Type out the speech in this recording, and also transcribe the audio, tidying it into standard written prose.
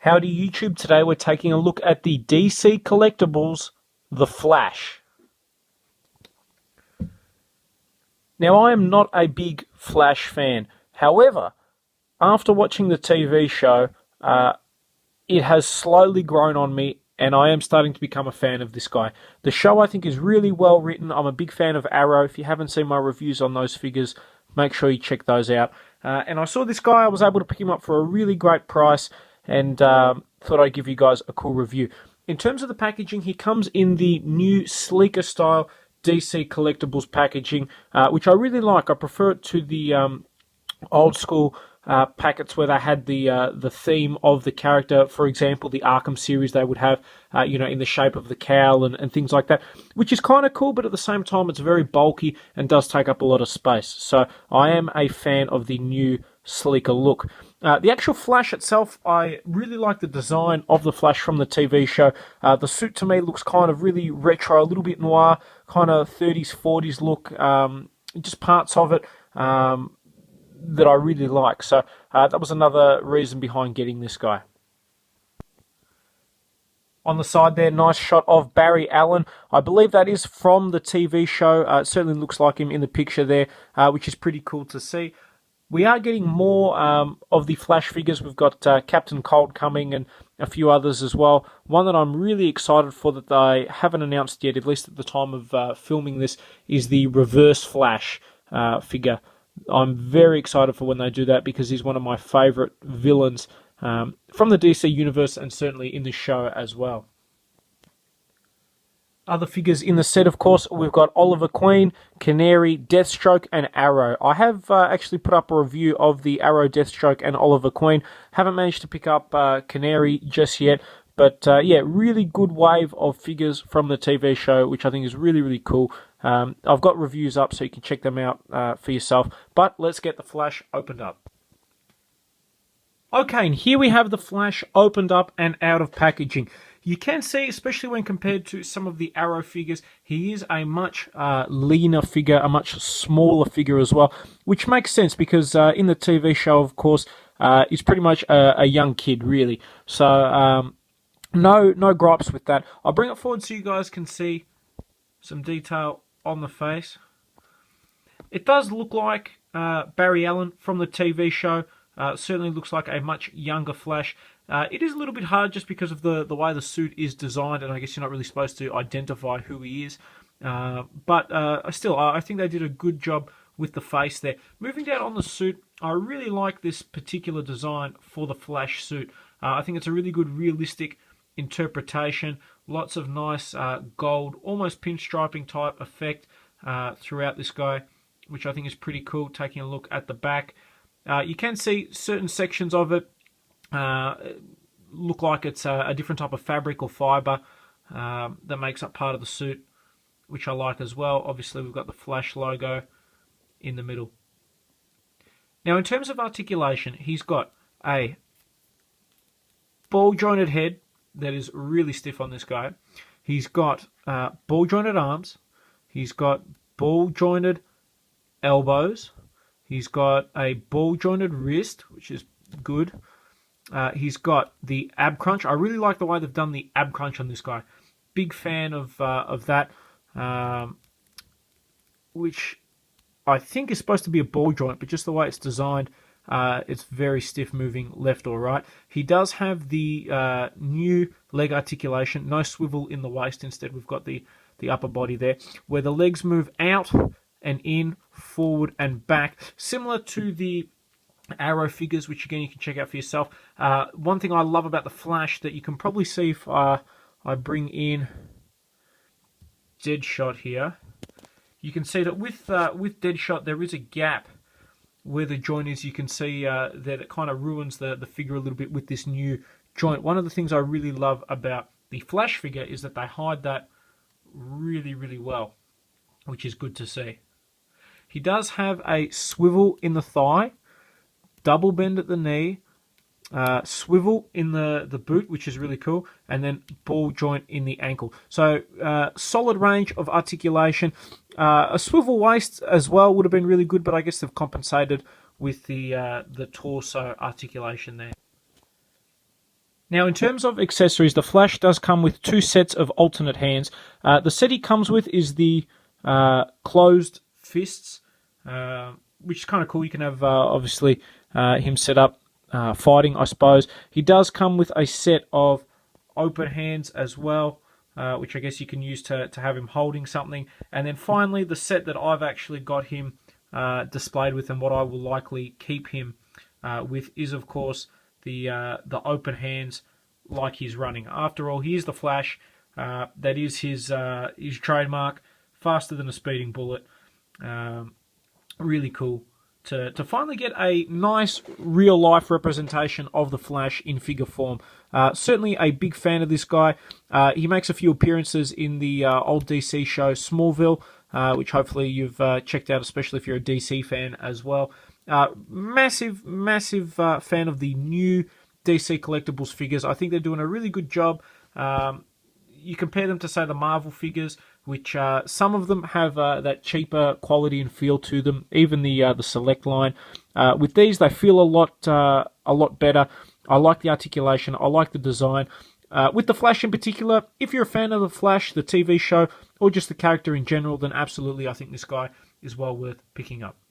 Howdy YouTube, today we're taking a look at the DC Collectibles The Flash. Now I am not a big Flash fan, however, after watching the TV show, it has slowly grown on me and I am starting to become a fan of this guy. The show I think is really well written. I'm a big fan of Arrow. If you haven't seen my reviews on those figures, make sure you check those out. And I saw this guy, I was able to pick him up for a really great price, and thought I'd give you guys a cool review. In terms of the packaging, he comes in the new sleeker style DC Collectibles packaging, which I really like. I prefer it to the old school packets where they had the theme of the character. For example, the Arkham series they would have, in the shape of the cowl and things like that, which is kind of cool, but at the same time it's very bulky and does take up a lot of space. So I am a fan of the new sleeker look. The actual Flash itself, I really like the design of the Flash from the TV show. The suit to me looks kind of really retro, a little bit noir, kind of 30s, 40s look, just parts of it that I really like. So that was another reason behind getting this guy. On the side there, nice shot of Barry Allen. I believe that is from the TV show. It certainly looks like him in the picture there, which is pretty cool to see. We are getting more of the Flash figures. We've got Captain Cold coming and a few others as well. One that I'm really excited for that they haven't announced yet, at least at the time of filming this, is the Reverse Flash figure. I'm very excited for when they do that because he's one of my favourite villains from the DC universe and certainly in the show as well. Other figures in the set, of course, we've got Oliver Queen, Canary, Deathstroke, and Arrow. I have actually put up a review of the Arrow, Deathstroke, and Oliver Queen. Haven't managed to pick up Canary just yet, but yeah, really good wave of figures from the TV show, which I think is really, really cool. I've got reviews up so you can check them out for yourself, but let's get the Flash opened up. Okay, and here we have the Flash opened up and out of packaging. You can see, especially when compared to some of the Arrow figures, he is a much leaner figure, a much smaller figure as well, which makes sense because in the TV show, of course, he's pretty much a young kid, really. So no gripes with that. I'll bring it forward so you guys can see some detail on the face. It does look like Barry Allen from the TV show. Certainly looks like a much younger Flash. It is a little bit hard just because of the way the suit is designed, and I guess you're not really supposed to identify who he is. But still, I think they did a good job with the face there. Moving down on the suit, I really like this particular design for the Flash suit. I think it's a really good realistic interpretation. Lots of nice gold, almost pinstriping type effect throughout this guy, which I think is pretty cool. Taking a look at the back, you can see certain sections of it look like it's a different type of fabric or fibre that makes up part of the suit, which I like as well. Obviously, we've got the Flash logo in the middle. Now, in terms of articulation, he's got a ball-jointed head that is really stiff on this guy. He's got ball-jointed arms. He's got ball-jointed elbows. He's got a ball-jointed wrist, which is good. He's got the ab crunch. I really like the way they've done the ab crunch on this guy. Big fan of that, which I think is supposed to be a ball joint, but just the way it's designed, it's very stiff moving left or right. He does have the new leg articulation, no swivel in the waist. Instead, we've got the upper body there, where the legs move out and in, forward and back, similar to the Arrow figures, which again you can check out for yourself. One thing I love about the Flash that you can probably see if I bring in Deadshot here, you can see that with Deadshot there is a gap where the joint is. You can see that it kind of ruins the figure a little bit with this new joint. One of the things I really love about the Flash figure is that they hide that really, really well, which is good to see. He does have a swivel in the thigh, double bend at the knee, swivel in the boot, which is really cool, and then ball joint in the ankle. So solid range of articulation. A swivel waist as well would have been really good, but I guess they've compensated with the torso articulation there. Now, in terms of accessories, the Flash does come with 2 sets of alternate hands. The set he comes with is the closed fists, which is kind of cool. You can have, obviously, him set up fighting, I suppose. He does come with a set of open hands as well, which I guess you can use to have him holding something. And then finally, the set that I've actually got him displayed with, and what I will likely keep him with, is, of course, the open hands like he's running. After all, he is the Flash. That is his trademark. Faster than a speeding bullet. Really cool to finally get a nice real-life representation of the Flash in figure form. Certainly a big fan of this guy. He makes a few appearances in the old DC show Smallville, which hopefully you've checked out, especially if you're a DC fan as well. Massive fan of the new DC Collectibles figures. I think they're doing a really good job. You compare them to, say, the Marvel figures, which some of them have that cheaper quality and feel to them. Even the Select line. With these, they feel a lot better. I like the articulation. I like the design. With the Flash in particular, if you're a fan of the Flash, the TV show, or just the character in general, then absolutely, I think this guy is well worth picking up.